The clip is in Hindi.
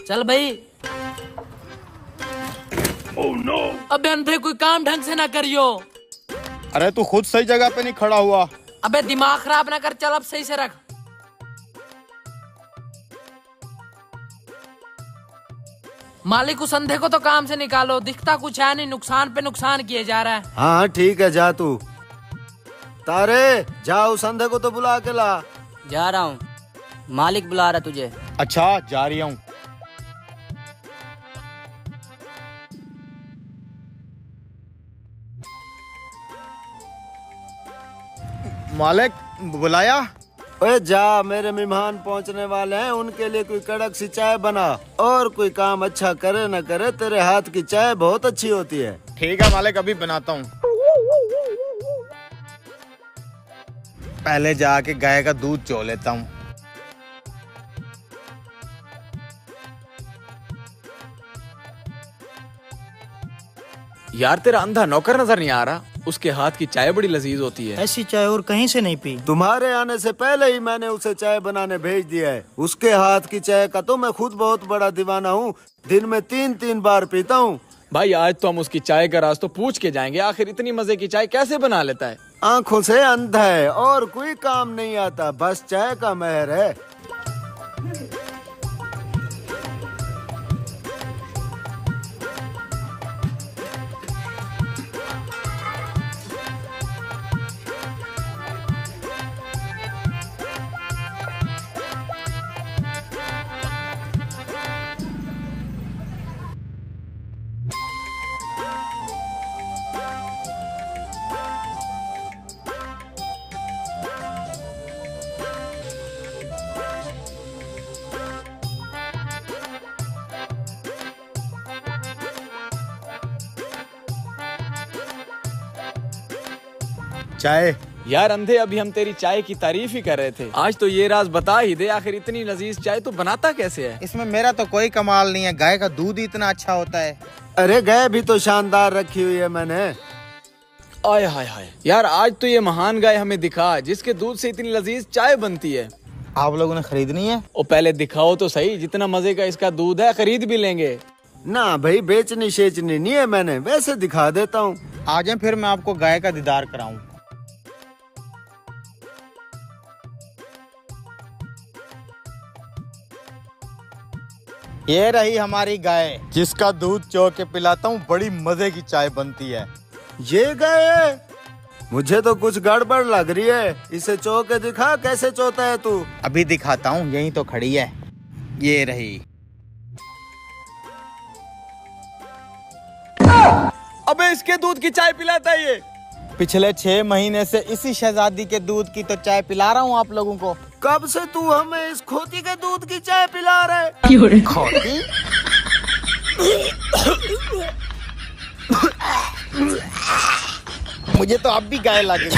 चल भाई। Oh, no. अबे अंधे कोई काम ढंग से ना करियो। अरे तू खुद सही जगह पे नहीं खड़ा हुआ। अबे दिमाग खराब ना कर, चल अब सही से रख। मालिक उस अंधे को तो काम से निकालो, दिखता कुछ है नहीं, नुकसान पे नुकसान किए जा रहा है। हाँ ठीक है, जा तू। तारे जा उस अंधे को तो बुला के ला। जा रहा हूँ, मालिक बुला रहा तुझे। अच्छा जा रही हूँ। मालिक बुलाया? ओए जा, मेरे मेहमान पहुंचने वाले हैं, उनके लिए कोई कड़क सी चाय बना। और कोई काम अच्छा करे न करे, तेरे हाथ की चाय बहुत अच्छी होती है। ठीक है मालिक, अभी बनाता हूँ। पहले जाके गाय का दूध चो लेता हूँ। यार तेरा अंधा नौकर नजर नहीं आ रहा? उसके हाथ की चाय बड़ी लजीज होती है। ऐसी चाय और कहीं से नहीं पी। तुम्हारे आने से पहले ही मैंने उसे चाय बनाने भेज दिया है। उसके हाथ की चाय का तो मैं खुद बहुत बड़ा दीवाना हूँ, दिन में 3-3 बार पीता हूँ। भाई आज तो हम उसकी चाय का राज तो पूछ के जाएंगे, आखिर इतनी मजे की चाय कैसे बना लेता है। आंखों से अंधा है और कोई काम नहीं आता, बस चाय का मेहर है। चाय? यार अंधे, अभी हम तेरी चाय की तारीफ ही कर रहे थे। आज तो ये राज बता ही दे, आखिर इतनी लजीज चाय तो बनाता कैसे है? इसमें मेरा तो कोई कमाल नहीं है, गाय का दूध ही इतना अच्छा होता है। अरे गाय भी तो शानदार रखी हुई है मैंने। आय हाय हाय, यार आज तो ये महान गाय हमें दिखा जिसके दूध से इतनी लजीज चाय बनती है। आप लोगों ने खरीदनी है? ओ पहले दिखाओ तो सही, जितना मजे का इसका दूध है खरीद भी लेंगे। ना भाई, बेचनी शेचनी नहीं है मैंने, वैसे दिखा देता हूँ। आ जाए फिर मैं आपको गाय का दीदार कराऊं। ये रही हमारी गाय, जिसका दूध चो के पिलाता हूँ, बड़ी मजे की चाय बनती है। ये गाय है? मुझे तो कुछ गड़बड़ लग रही है, इसे चो के दिखा, कैसे चोता है तू? अभी दिखाता हूँ, यही तो खड़ी है। ये रही। अबे इसके दूध की चाय पिलाता है ये? पिछले 6 महीने से इसी शहजादी के दूध की तो चाय पिला रहा हूँ आप लोगों को। कब से तू हमें इस खोती के दूध की चाय पिला रहे? खोती? मुझे तो अब भी गाय लगी।